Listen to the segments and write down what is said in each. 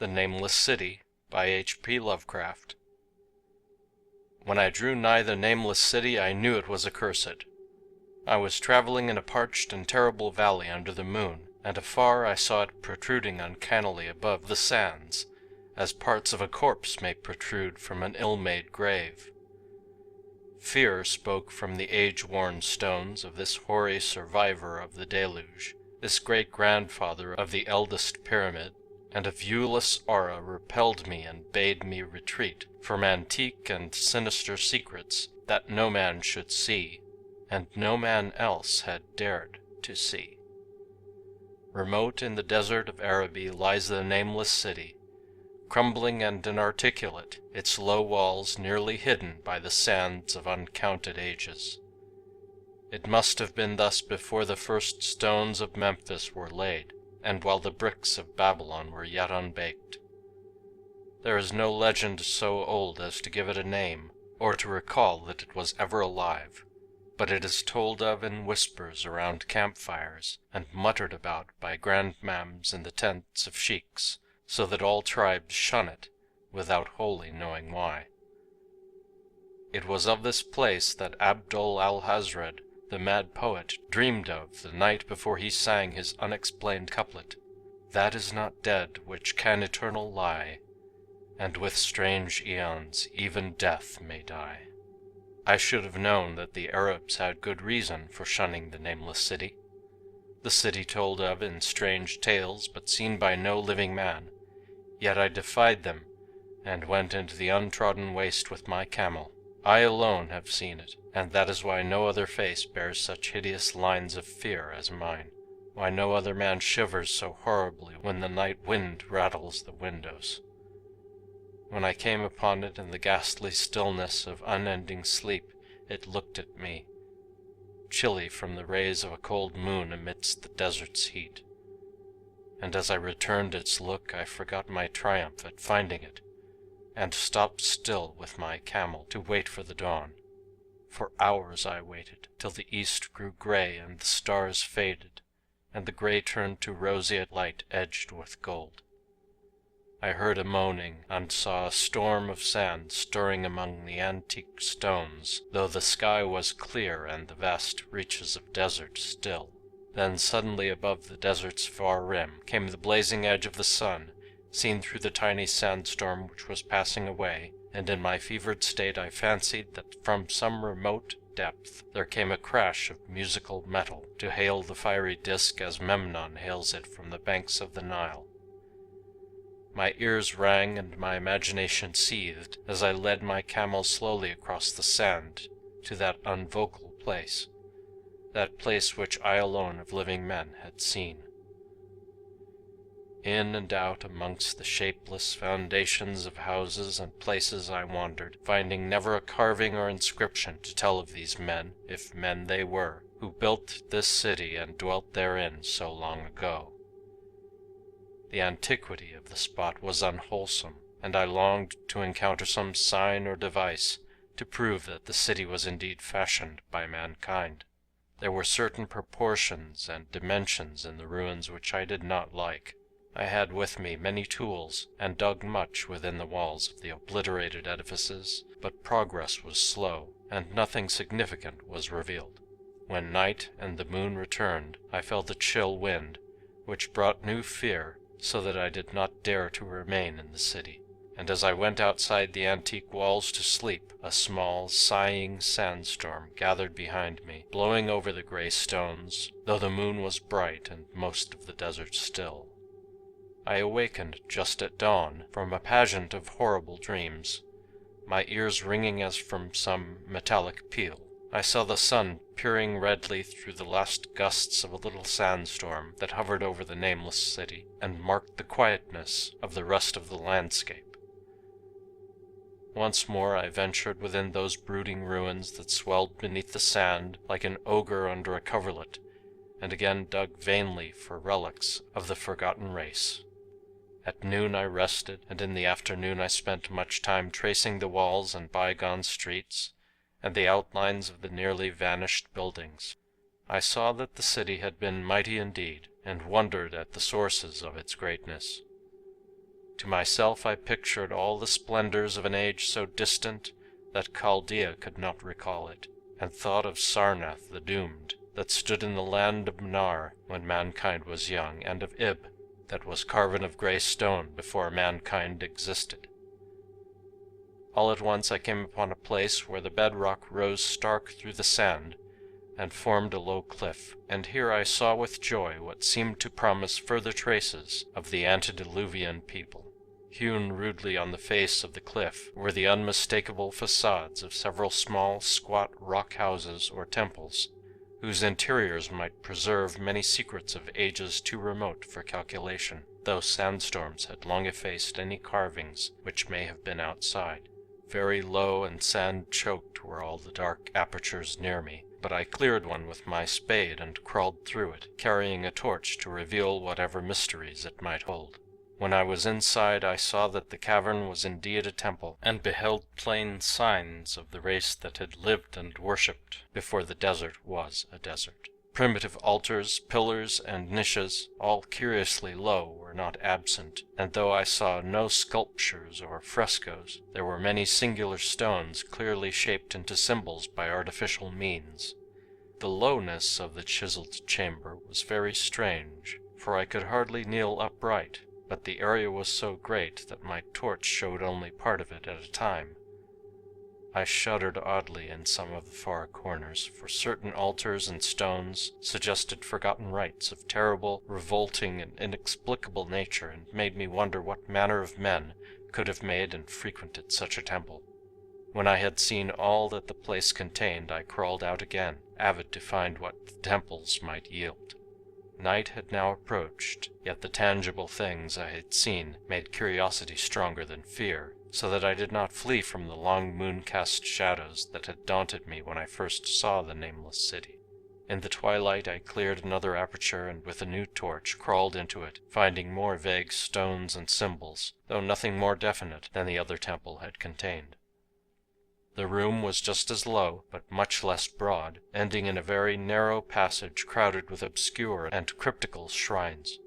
The Nameless City by H.P. Lovecraft. When I drew nigh the Nameless City, I knew it was accursed. I was traveling in a parched and terrible valley under the moon, and afar I saw it protruding uncannily above the sands, as parts of a corpse may protrude from an ill-made grave. Fear spoke from the age-worn stones of this hoary survivor of the deluge, this great-grandfather of the eldest pyramid, and a viewless aura repelled me and bade me retreat from antique and sinister secrets that no man should see, and no man else had dared to see. Remote in the desert of Araby lies the Nameless City, crumbling and inarticulate, its low walls nearly hidden by the sands of uncounted ages. It must have been thus before the first stones of Memphis were laid, and while the bricks of Babylon were yet unbaked. There is no legend so old as to give it a name, or to recall that it was ever alive, but it is told of in whispers around campfires, and muttered about by grandmams in the tents of sheiks, so that all tribes shun it, without wholly knowing why. It was of this place that Abdul al-Hazred, the mad poet, dreamed of the night before he sang his unexplained couplet, "That is not dead which can eternal lie, and with strange aeons even death may die." I should have known that the Arabs had good reason for shunning the Nameless City, the city told of in strange tales but seen by no living man, yet I defied them and went into the untrodden waste with my camel. I alone have seen it, and that is why no other face bears such hideous lines of fear as mine, why no other man shivers so horribly when the night wind rattles the windows. When I came upon it in the ghastly stillness of unending sleep, it looked at me, chilly from the rays of a cold moon amidst the desert's heat. And as I returned its look, I forgot my triumph at finding it, and stopped still with my camel to wait for the dawn. For hours I waited, till the east grew gray and the stars faded, and the gray turned to roseate light edged with gold. I heard a moaning, and saw a storm of sand stirring among the antique stones, though the sky was clear and the vast reaches of desert still. Then suddenly above the desert's far rim came the blazing edge of the sun, seen through the tiny sandstorm which was passing away, and in my fevered state I fancied that from some remote depth there came a crash of musical metal to hail the fiery disk as Memnon hails it from the banks of the Nile. My ears rang and my imagination seethed as I led my camel slowly across the sand to that unvocal place, that place which I alone of living men had seen. In and out amongst the shapeless foundations of houses and places I wandered, finding never a carving or inscription to tell of these men, if men they were, who built this city and dwelt therein so long ago. The antiquity of the spot was unwholesome, and I longed to encounter some sign or device to prove that the city was indeed fashioned by mankind. There were certain proportions and dimensions in the ruins which I did not like. I had with me many tools, and dug much within the walls of the obliterated edifices, but progress was slow, and nothing significant was revealed. When night and the moon returned, I felt a chill wind, which brought new fear, so that I did not dare to remain in the city. And as I went outside the antique walls to sleep, a small, sighing sandstorm gathered behind me, blowing over the gray stones, though the moon was bright and most of the desert still. I awakened just at dawn from a pageant of horrible dreams, my ears ringing as from some metallic peal. I saw the sun peering redly through the last gusts of a little sandstorm that hovered over the Nameless City, and marked the quietness of the rest of the landscape. Once more I ventured within those brooding ruins that swelled beneath the sand like an ogre under a coverlet, and again dug vainly for relics of the forgotten race. At noon I rested, and in the afternoon I spent much time tracing the walls and bygone streets, and the outlines of the nearly vanished buildings. I saw that the city had been mighty indeed, and wondered at the sources of its greatness. To myself I pictured all the splendors of an age so distant that Chaldea could not recall it, and thought of Sarnath the Doomed, that stood in the land of Mnar when mankind was young, and of Ib, that was carven of gray stone before mankind existed. All at once I came upon a place where the bedrock rose stark through the sand and formed a low cliff, and here I saw with joy what seemed to promise further traces of the antediluvian people. Hewn rudely on the face of the cliff were the unmistakable facades of several small, squat rock houses or temples, whose interiors might preserve many secrets of ages too remote for calculation, though sandstorms had long effaced any carvings which may have been outside. Very low and sand-choked were all the dark apertures near me, but I cleared one with my spade and crawled through it, carrying a torch to reveal whatever mysteries it might hold. When I was inside I saw that the cavern was indeed a temple, and beheld plain signs of the race that had lived and worshipped before the desert was a desert. Primitive altars, pillars, and niches, all curiously low, were not absent, and though I saw no sculptures or frescoes, there were many singular stones clearly shaped into symbols by artificial means. The lowness of the chiseled chamber was very strange, for I could hardly kneel upright, but the area was so great that my torch showed only part of it at a time. I shuddered oddly in some of the far corners, for certain altars and stones suggested forgotten rites of terrible, revolting, and inexplicable nature, and made me wonder what manner of men could have made and frequented such a temple. When I had seen all that the place contained, I crawled out again, avid to find what the temples might yield. Night had now approached, yet the tangible things I had seen made curiosity stronger than fear, so that I did not flee from the long moon-cast shadows that had daunted me when I first saw the Nameless City. In the twilight I cleared another aperture and with a new torch crawled into it, finding more vague stones and symbols, though nothing more definite than the other temple had contained. The room was just as low, but much less broad, ending in a very narrow passage crowded with obscure and cryptical shrines.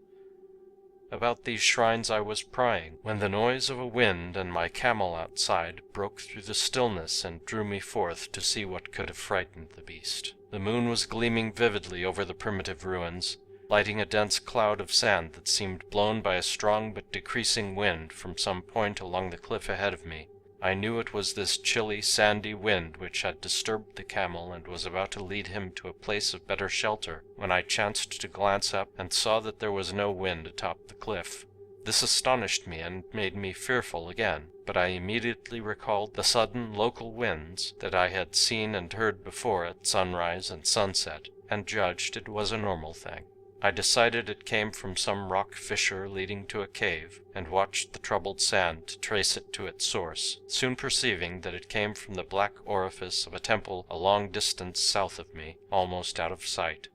About these shrines I was prying, when the noise of a wind and my camel outside broke through the stillness and drew me forth to see what could have frightened the beast. The moon was gleaming vividly over the primitive ruins, lighting a dense cloud of sand that seemed blown by a strong but decreasing wind from some point along the cliff ahead of me. I knew it was this chilly, sandy wind which had disturbed the camel and was about to lead him to a place of better shelter, when I chanced to glance up and saw that there was no wind atop the cliff. This astonished me and made me fearful again, but I immediately recalled the sudden local winds that I had seen and heard before at sunrise and sunset, and judged it was a normal thing. I decided it came from some rock fissure leading to a cave, and watched the troubled sand to trace it to its source, soon perceiving that it came from the black orifice of a temple a long distance south of me, almost out of sight.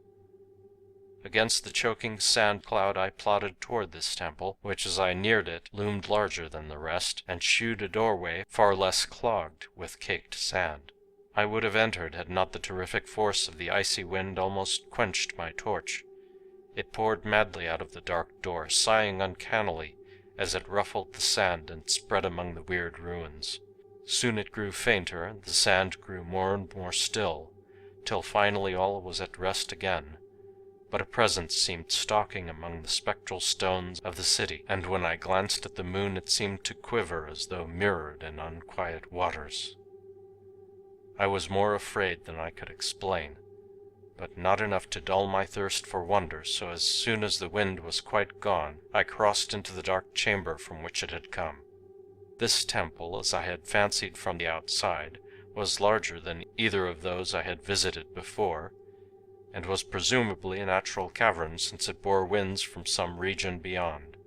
Against the choking sand cloud I plodded toward this temple, which as I neared it loomed larger than the rest, and shewed a doorway far less clogged with caked sand. I would have entered had not the terrific force of the icy wind almost quenched my torch. It poured madly out of the dark door, sighing uncannily as it ruffled the sand and spread among the weird ruins. Soon it grew fainter, and the sand grew more and more still, till finally all was at rest again. But a presence seemed stalking among the spectral stones of the city, and when I glanced at the moon it seemed to quiver as though mirrored in unquiet waters. I was more afraid than I could explain, but not enough to dull my thirst for wonder, so as soon as the wind was quite gone, I crossed into the dark chamber from which it had come. This temple, as I had fancied from the outside, was larger than either of those I had visited before, and was presumably a natural cavern since it bore winds from some region beyond.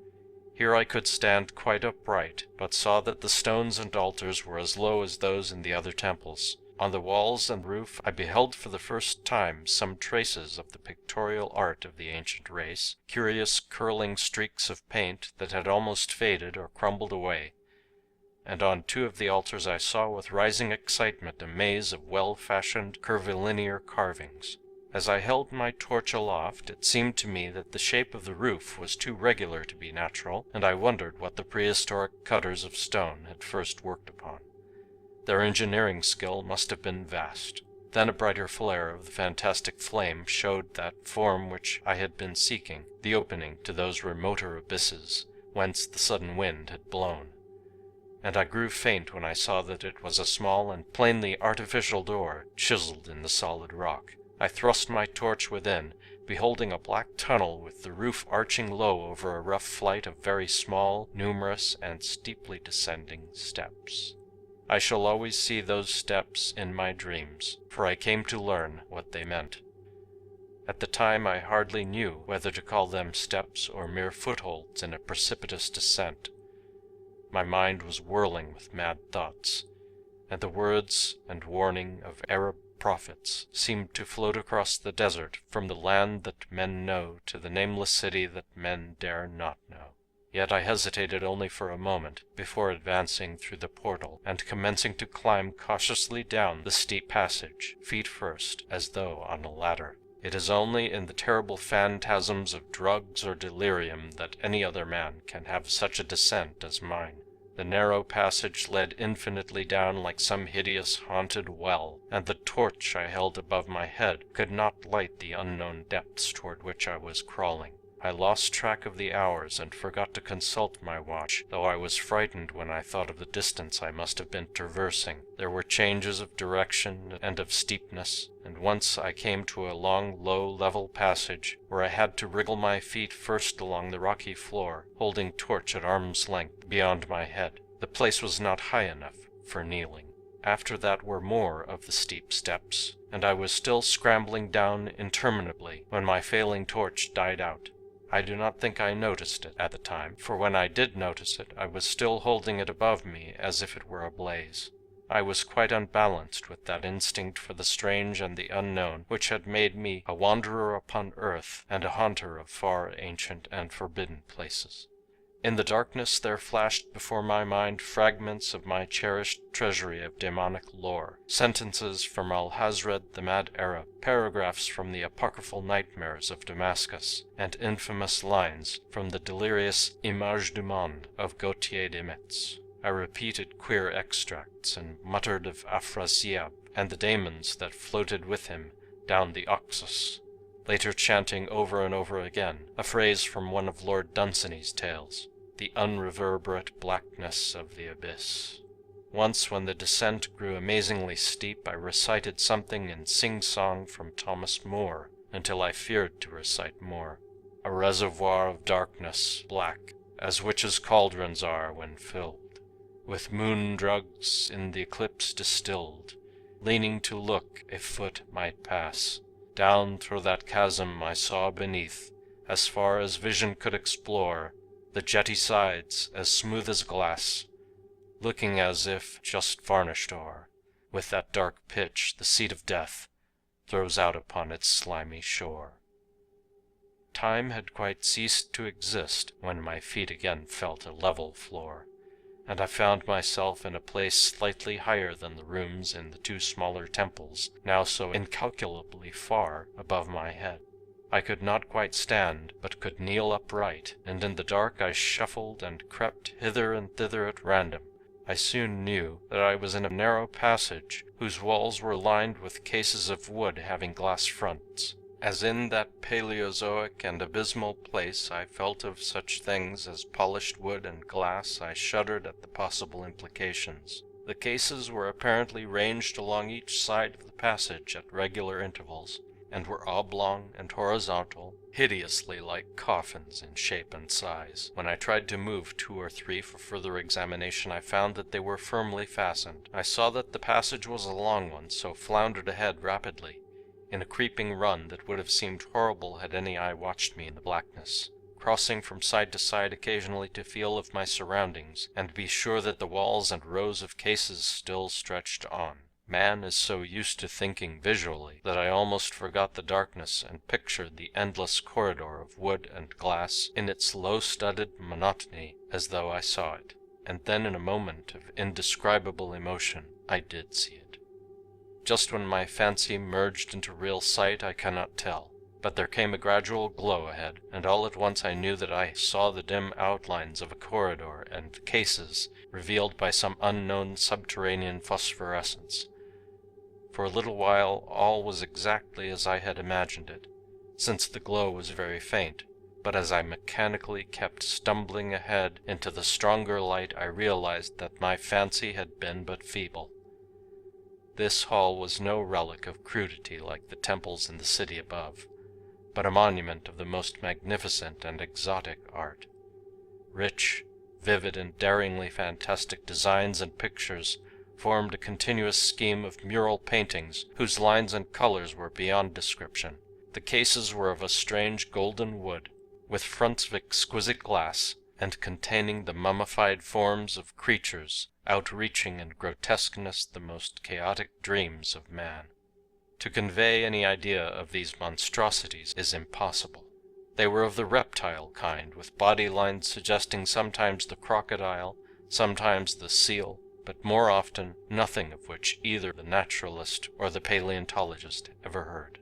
Here I could stand quite upright, but saw that the stones and altars were as low as those in the other temples. On the walls and roof I beheld for the first time some traces of the pictorial art of the ancient race, curious curling streaks of paint that had almost faded or crumbled away, and on two of the altars I saw with rising excitement a maze of well-fashioned curvilinear carvings. As I held my torch aloft, it seemed to me that the shape of the roof was too regular to be natural, and I wondered what the prehistoric cutters of stone had first worked upon. Their engineering skill must have been vast. Then a brighter flare of the fantastic flame showed that form which I had been seeking, the opening to those remoter abysses whence the sudden wind had blown. And I grew faint when I saw that it was a small and plainly artificial door chiseled in the solid rock. I thrust my torch within, beholding a black tunnel with the roof arching low over a rough flight of very small, numerous, and steeply descending steps. I shall always see those steps in my dreams, for I came to learn what they meant. At the time I hardly knew whether to call them steps or mere footholds in a precipitous descent. My mind was whirling with mad thoughts, and the words and warning of Arab prophets seemed to float across the desert from the land that men know to the nameless city that men dare not know. Yet I hesitated only for a moment before advancing through the portal and commencing to climb cautiously down the steep passage, feet first, as though on a ladder. It is only in the terrible phantasms of drugs or delirium that any other man can have such a descent as mine. The narrow passage led infinitely down like some hideous haunted well, and the torch I held above my head could not light the unknown depths toward which I was crawling. I lost track of the hours and forgot to consult my watch, though I was frightened when I thought of the distance I must have been traversing. There were changes of direction and of steepness, and once I came to a long, low, level passage where I had to wriggle my feet first along the rocky floor, holding torch at arm's length beyond my head. The place was not high enough for kneeling. After that were more of the steep steps, and I was still scrambling down interminably when my failing torch died out. I do not think I noticed it at the time, for when I did notice it, I was still holding it above me as if it were ablaze. I was quite unbalanced with that instinct for the strange and the unknown which had made me a wanderer upon earth and a haunter of far, ancient, and forbidden places. In the darkness there flashed before my mind fragments of my cherished treasury of demonic lore, sentences from Alhazred the Mad Arab, paragraphs from the apocryphal nightmares of Damascus, and infamous lines from the delirious Images du Monde of Gautier de Metz. I repeated queer extracts and muttered of Afrasiab and the daemons that floated with him down the Oxus, later chanting over and over again a phrase from one of Lord Dunsany's tales, the unreverberate blackness of the abyss. Once, when the descent grew amazingly steep, I recited something in sing-song from Thomas Moore until I feared to recite more. A reservoir of darkness, black, as witches' cauldrons are when filled, with moon drugs in the eclipse distilled, leaning to look a foot might pass. Down through that chasm I saw beneath, as far as vision could explore, the jetty sides as smooth as glass, looking as if just varnished o'er, with that dark pitch the seat of death throws out upon its slimy shore. Time had quite ceased to exist when my feet again felt a level floor, and I found myself in a place slightly higher than the rooms in the two smaller temples now so incalculably far above my head. I could not quite stand, but could kneel upright, and in the dark I shuffled and crept hither and thither at random. I soon knew that I was in a narrow passage whose walls were lined with cases of wood having glass fronts. As in that Paleozoic and abysmal place I felt of such things as polished wood and glass, I shuddered at the possible implications. The cases were apparently ranged along each side of the passage at regular intervals, and were oblong and horizontal, hideously like coffins in shape and size. When I tried to move two or three for further examination, I found that they were firmly fastened. I saw that the passage was a long one, so floundered ahead rapidly, in a creeping run that would have seemed horrible had any eye watched me in the blackness, crossing from side to side occasionally to feel of my surroundings, and be sure that the walls and rows of cases still stretched on. Man is so used to thinking visually that I almost forgot the darkness and pictured the endless corridor of wood and glass in its low-studded monotony as though I saw it. And then in a moment of indescribable emotion I did see it. Just when my fancy merged into real sight I cannot tell, but there came a gradual glow ahead, and all at once I knew that I saw the dim outlines of a corridor and cases revealed by some unknown subterranean phosphorescence. For a little while all was exactly as I had imagined it, since the glow was very faint, but as I mechanically kept stumbling ahead into the stronger light I realized that my fancy had been but feeble. This hall was no relic of crudity like the temples in the city above, but a monument of the most magnificent and exotic art. Rich, vivid, and daringly fantastic designs and pictures formed a continuous scheme of mural paintings whose lines and colors were beyond description. The cases were of a strange golden wood, with fronts of exquisite glass, and containing the mummified forms of creatures outreaching in grotesqueness the most chaotic dreams of man. To convey any idea of these monstrosities is impossible. They were of the reptile kind, with body lines suggesting sometimes the crocodile, sometimes the seal, but more often nothing of which either the naturalist or the paleontologist ever heard.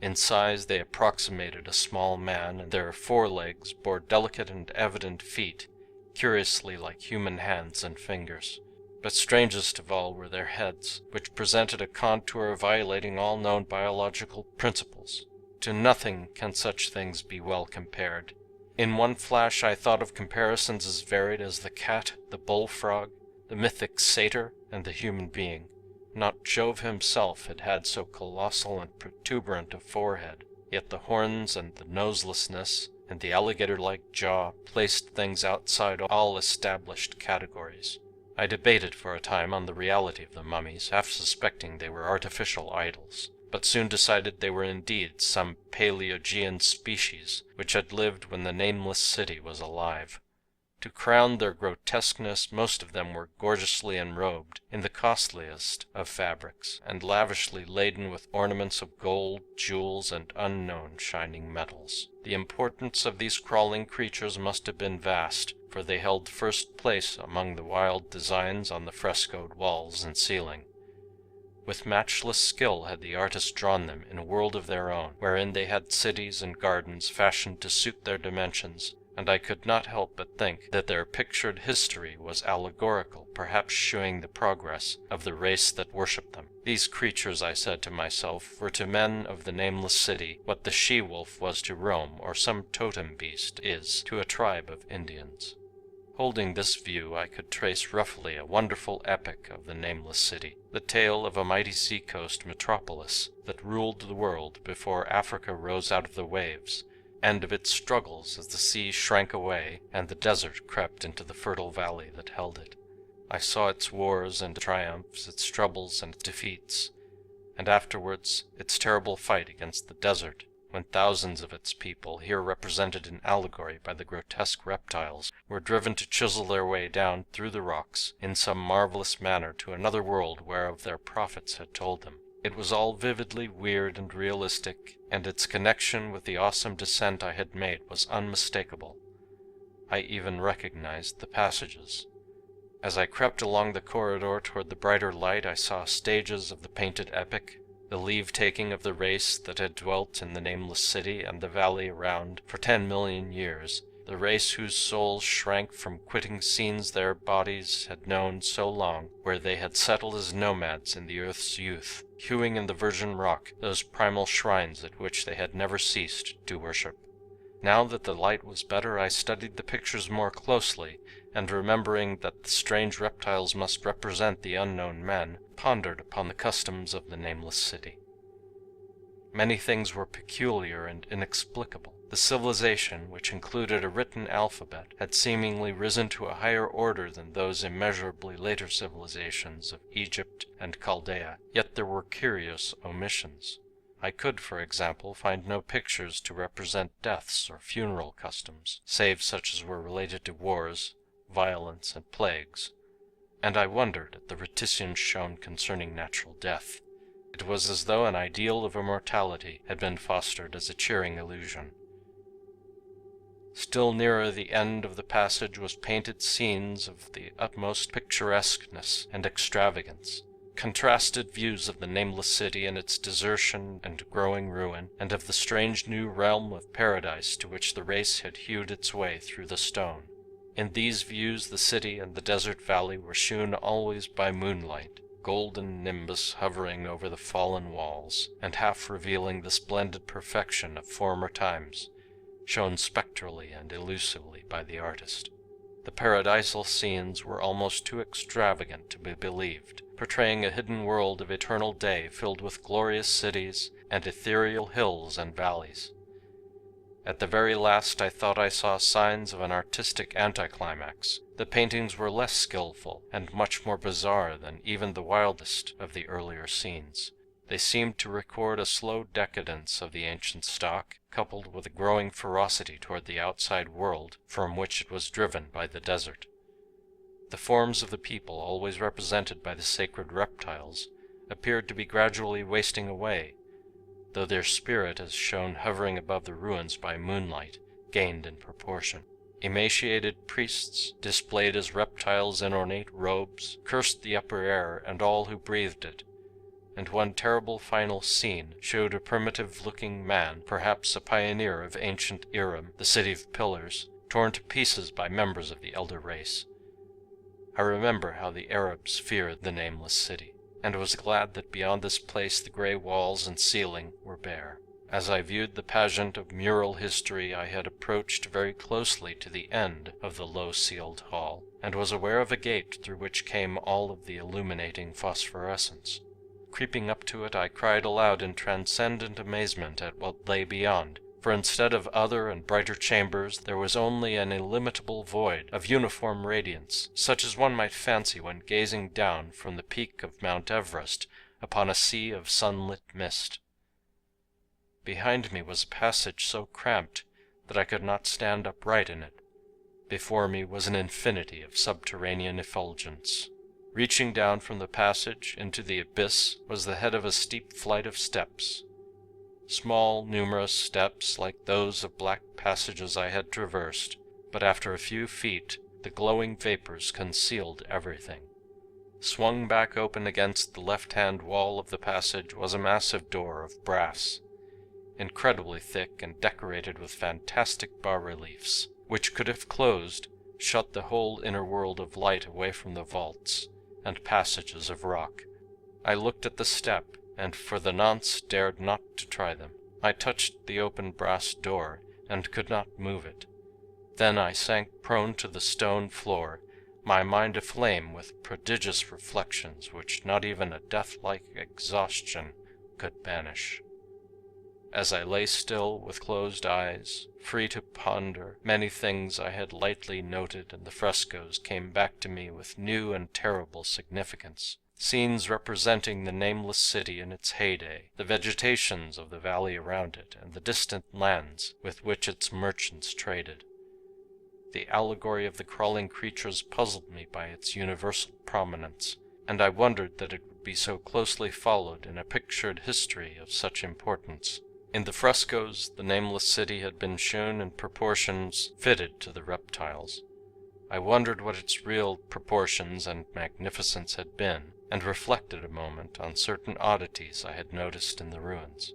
In size they approximated a small man, and their forelegs bore delicate and evident feet, curiously like human hands and fingers. But strangest of all were their heads, which presented a contour violating all known biological principles. To nothing can such things be well compared. In one flash I thought of comparisons as varied as the cat, the bullfrog, the mythic satyr, and the human being. Not Jove himself had had so colossal and protuberant a forehead, yet the horns and the noselessness and the alligator-like jaw placed things outside all established categories. I debated for a time on the reality of the mummies, half suspecting they were artificial idols, but soon decided they were indeed some Paleogean species which had lived when the Nameless City was alive. To crown their grotesqueness, most of them were gorgeously enrobed in the costliest of fabrics, and lavishly laden with ornaments of gold, jewels, and unknown shining metals. The importance of these crawling creatures must have been vast, for they held first place among the wild designs on the frescoed walls and ceiling. With matchless skill had the artist drawn them in a world of their own, wherein they had cities and gardens fashioned to suit their dimensions, and I could not help but think that their pictured history was allegorical, perhaps shewing the progress of the race that worshipped them. These creatures, I said to myself, were to men of the Nameless City what the she-wolf was to Rome, or some totem beast is to a tribe of Indians. Holding this view, I could trace roughly a wonderful epic of the Nameless City, the tale of a mighty seacoast metropolis that ruled the world before Africa rose out of the waves, and of its struggles as the sea shrank away and the desert crept into the fertile valley that held it. I saw its wars and triumphs, its troubles and defeats, and afterwards its terrible fight against the desert, when thousands of its people, here represented in allegory by the grotesque reptiles, were driven to chisel their way down through the rocks in some marvelous manner to another world whereof their prophets had told them. It was all vividly weird and realistic, and its connection with the awesome descent I had made was unmistakable. I even recognized the passages. As I crept along the corridor toward the brighter light, I saw stages of the painted epic, the leave-taking of the race that had dwelt in the Nameless City and the valley around for 10 million years, the race whose souls shrank from quitting scenes their bodies had known so long, where they had settled as nomads in the earth's youth, hewing in the virgin rock those primal shrines at which they had never ceased to worship. Now that the light was better, I studied the pictures more closely, and remembering that the strange reptiles must represent the unknown men, pondered upon the customs of the Nameless City. Many things were peculiar and inexplicable. The civilization, which included a written alphabet, had seemingly risen to a higher order than those immeasurably later civilizations of Egypt and Chaldea, yet there were curious omissions. I could, for example, find no pictures to represent deaths or funeral customs, save such as were related to wars, violence, and plagues, and I wondered at the reticence shown concerning natural death. It was as though an ideal of immortality had been fostered as a cheering illusion. Still nearer the end of the passage was painted scenes of the utmost picturesqueness and extravagance, contrasted views of the Nameless City and its desertion and growing ruin, and of the strange new realm of paradise to which the race had hewed its way through the stone. In these views the city and the desert valley were shewn always by moonlight, golden nimbus hovering over the fallen walls, and half revealing the splendid perfection of former times, shown spectrally and elusively by the artist. The paradisal scenes were almost too extravagant to be believed, portraying a hidden world of eternal day filled with glorious cities and ethereal hills and valleys. At the very last I thought I saw signs of an artistic anticlimax. The paintings were less skillful and much more bizarre than even the wildest of the earlier scenes. They seemed to record a slow decadence of the ancient stock, coupled with a growing ferocity toward the outside world from which it was driven by the desert. The forms of the people, always represented by the sacred reptiles, appeared to be gradually wasting away, though their spirit, as shown hovering above the ruins by moonlight, gained in proportion. Emaciated priests, displayed as reptiles in ornate robes, cursed the upper air and all who breathed it, and one terrible final scene showed a primitive-looking man, perhaps a pioneer of ancient Irem, the city of pillars, torn to pieces by members of the elder race. I remember how the Arabs feared the Nameless City, and was glad that beyond this place the gray walls and ceiling were bare. As I viewed the pageant of mural history, I had approached very closely to the end of the low-ceiled hall, and was aware of a gate through which came all of the illuminating phosphorescence. Creeping up to it, I cried aloud in transcendent amazement at what lay beyond, for instead of other and brighter chambers, there was only an illimitable void of uniform radiance, such as one might fancy when gazing down from the peak of Mount Everest upon a sea of sunlit mist. Behind me was a passage so cramped that I could not stand upright in it. Before me was an infinity of subterranean effulgence. Reaching down from the passage into the abyss was the head of a steep flight of steps. Small, numerous steps like those of black passages I had traversed, but after a few feet the glowing vapors concealed everything. Swung back open against the left-hand wall of the passage was a massive door of brass, incredibly thick and decorated with fantastic bas-reliefs, which could, if closed, shut the whole inner world of light away from the vaults and passages of rock. I looked at the step, and for the nonce dared not to try them. I touched the open brass door, and could not move it. Then I sank prone to the stone floor, my mind aflame with prodigious reflections which not even a death-like exhaustion could banish. As I lay still with closed eyes, free to ponder, many things I had lightly noted in the frescoes came back to me with new and terrible significance. Scenes representing the Nameless City in its heyday, the vegetations of the valley around it, and the distant lands with which its merchants traded. The allegory of the crawling creatures puzzled me by its universal prominence, and I wondered that it would be so closely followed in a pictured history of such importance. In the frescoes, the Nameless City had been shown in proportions fitted to the reptiles. I wondered what its real proportions and magnificence had been, and reflected a moment on certain oddities I had noticed in the ruins.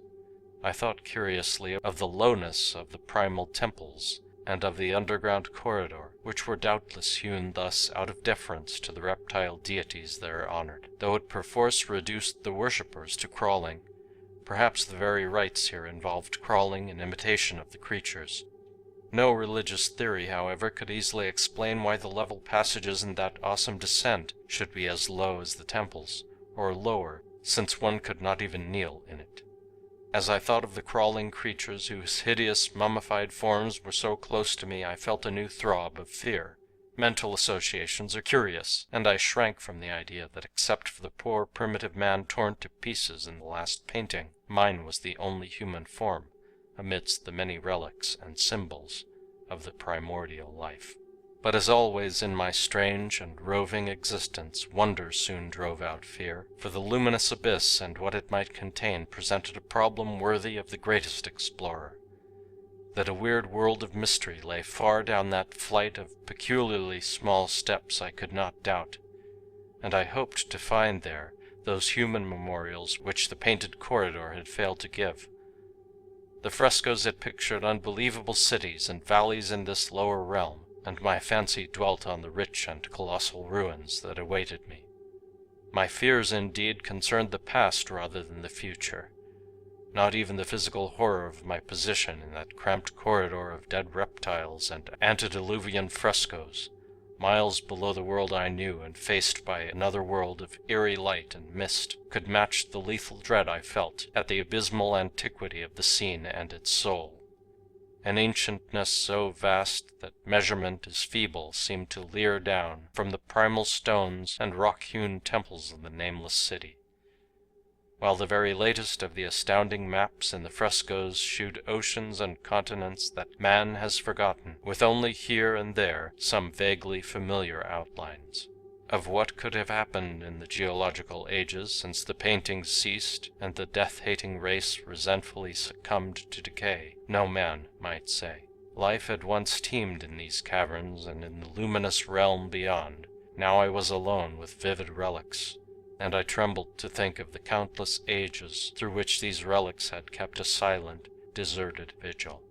I thought curiously of the lowness of the primal temples, and of the underground corridor, which were doubtless hewn thus out of deference to the reptile deities there honored, though it perforce reduced the worshippers to crawling. Perhaps the very rites here involved crawling in imitation of the creatures. No religious theory, however, could easily explain why the level passages in that awesome descent should be as low as the temples, or lower, since one could not even kneel in it. As I thought of the crawling creatures whose hideous mummified forms were so close to me, I felt a new throb of fear. Mental associations are curious, and I shrank from the idea that except for the poor primitive man torn to pieces in the last painting, mine was the only human form amidst the many relics and symbols of the primordial life. But as always in my strange and roving existence, wonder soon drove out fear, for the luminous abyss and what it might contain presented a problem worthy of the greatest explorer. That a weird world of mystery lay far down that flight of peculiarly small steps I could not doubt, and I hoped to find there those human memorials which the painted corridor had failed to give. The frescoes had pictured unbelievable cities and valleys in this lower realm, and my fancy dwelt on the rich and colossal ruins that awaited me. My fears, indeed, concerned the past rather than the future. Not even the physical horror of my position in that cramped corridor of dead reptiles and antediluvian frescoes, miles below the world I knew and faced by another world of eerie light and mist, could match the lethal dread I felt at the abysmal antiquity of the scene and its soul. An ancientness so vast that measurement is feeble seemed to leer down from the primal stones and rock-hewn temples of the Nameless City, while the very latest of the astounding maps in the frescoes shewed oceans and continents that man has forgotten, with only here and there some vaguely familiar outlines of what could have happened in the geological ages since the paintings ceased and the death-hating race resentfully succumbed to decay. No man might say. Life had once teemed in these caverns and in the luminous realm beyond. Now I was alone with vivid relics, and I trembled to think of the countless ages through which these relics had kept a silent, deserted vigil.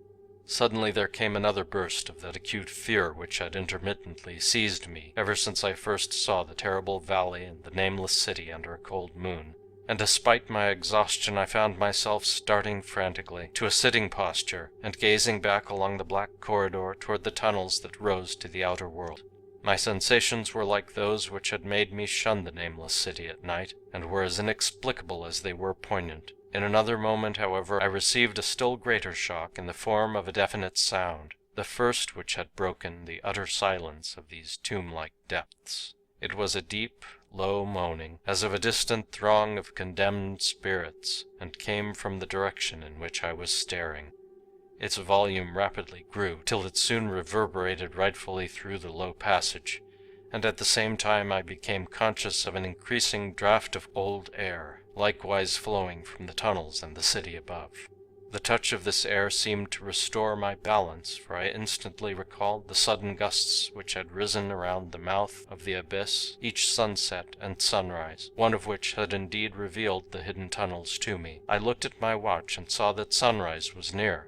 Suddenly there came another burst of that acute fear which had intermittently seized me ever since I first saw the terrible valley and the nameless city under a cold moon, and despite my exhaustion I found myself starting frantically to a sitting posture and gazing back along the black corridor toward the tunnels that rose to the outer world. My sensations were like those which had made me shun the Nameless City at night, and were as inexplicable as they were poignant. In another moment, however, I received a still greater shock in the form of a definite sound, the first which had broken the utter silence of these tomb-like depths. It was a deep, low moaning, as of a distant throng of condemned spirits, and came from the direction in which I was staring. Its volume rapidly grew, till it soon reverberated rightfully through the low passage, and at the same time I became conscious of an increasing draught of old air, likewise flowing from the tunnels and the city above. The touch of this air seemed to restore my balance, for I instantly recalled the sudden gusts which had risen around the mouth of the abyss each sunset and sunrise, one of which had indeed revealed the hidden tunnels to me. I looked at my watch and saw that sunrise was near.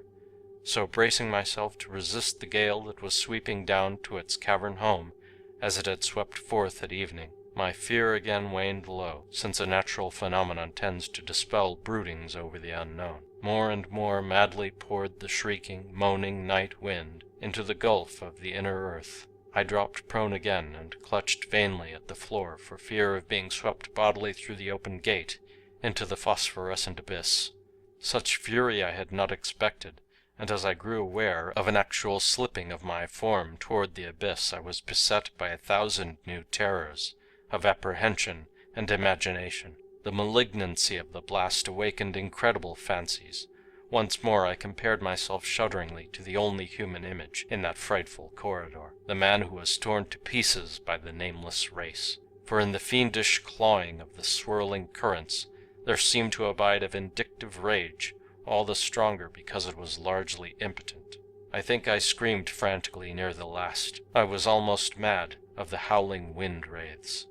So, bracing myself to resist the gale that was sweeping down to its cavern home as it had swept forth at evening, my fear again waned low, since a natural phenomenon tends to dispel broodings over the unknown. More and more madly poured the shrieking, moaning night wind into the gulf of the inner earth. I dropped prone again and clutched vainly at the floor for fear of being swept bodily through the open gate into the phosphorescent abyss. Such fury I had not expected, and as I grew aware of an actual slipping of my form toward the abyss, I was beset by 1,000 new terrors of apprehension and imagination. The malignancy of the blast awakened incredible fancies. Once more I compared myself shudderingly to the only human image in that frightful corridor, the man who was torn to pieces by the nameless race. For in the fiendish clawing of the swirling currents there seemed to abide a vindictive rage, all the stronger because it was largely impotent. I think I screamed frantically near the last. I was almost mad of the howling wind wraiths.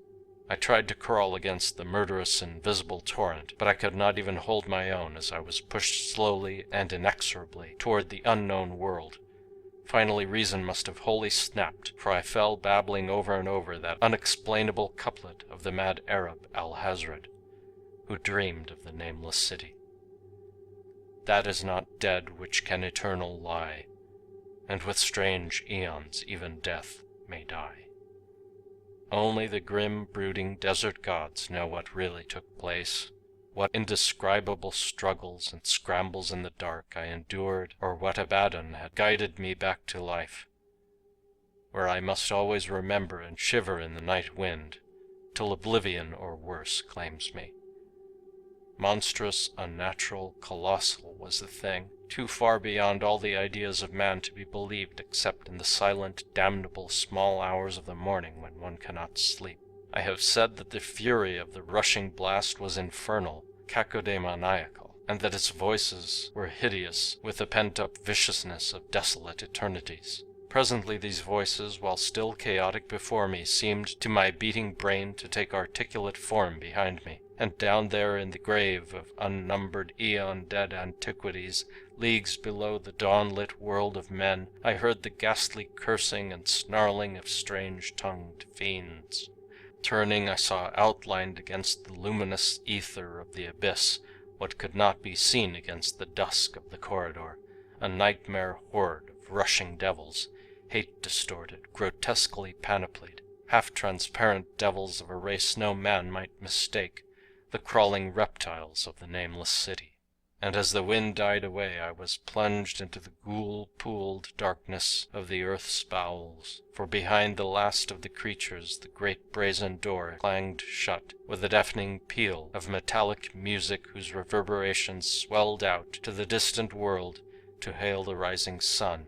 I tried to crawl against the murderous invisible torrent, but I could not even hold my own as I was pushed slowly and inexorably toward the unknown world. Finally reason must have wholly snapped, for I fell babbling over and over that unexplainable couplet of the mad Arab Alhazred, who dreamed of the Nameless City. That is not dead which can eternal lie, and with strange eons even death may die. Only the grim, brooding desert gods know what really took place, what indescribable struggles and scrambles in the dark I endured, or what Abaddon had guided me back to life, where I must always remember and shiver in the night wind, till oblivion or worse claims me. Monstrous, unnatural, colossal was the thing, too far beyond all the ideas of man to be believed except in the silent, damnable small hours of the morning when one cannot sleep. I have said that the fury of the rushing blast was infernal, cacodemoniacal, and that its voices were hideous with the pent-up viciousness of desolate eternities. Presently these voices, while still chaotic before me, seemed to my beating brain to take articulate form behind me. And down there in the grave of unnumbered eon-dead antiquities, leagues below the dawn-lit world of men, I heard the ghastly cursing and snarling of strange-tongued fiends. Turning, I saw outlined against the luminous ether of the abyss what could not be seen against the dusk of the corridor, a nightmare horde of rushing devils, hate-distorted, grotesquely panoplied, half-transparent devils of a race no man might mistake, the crawling reptiles of the Nameless City. And as the wind died away I was plunged into the ghoul-pooled darkness of the earth's bowels, for behind the last of the creatures the great brazen door clanged shut with a deafening peal of metallic music whose reverberations swelled out to the distant world to hail the rising sun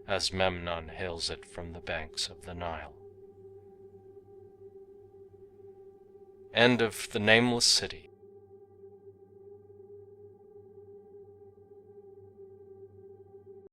as Memnon hails it from the banks of the Nile. End of The Nameless City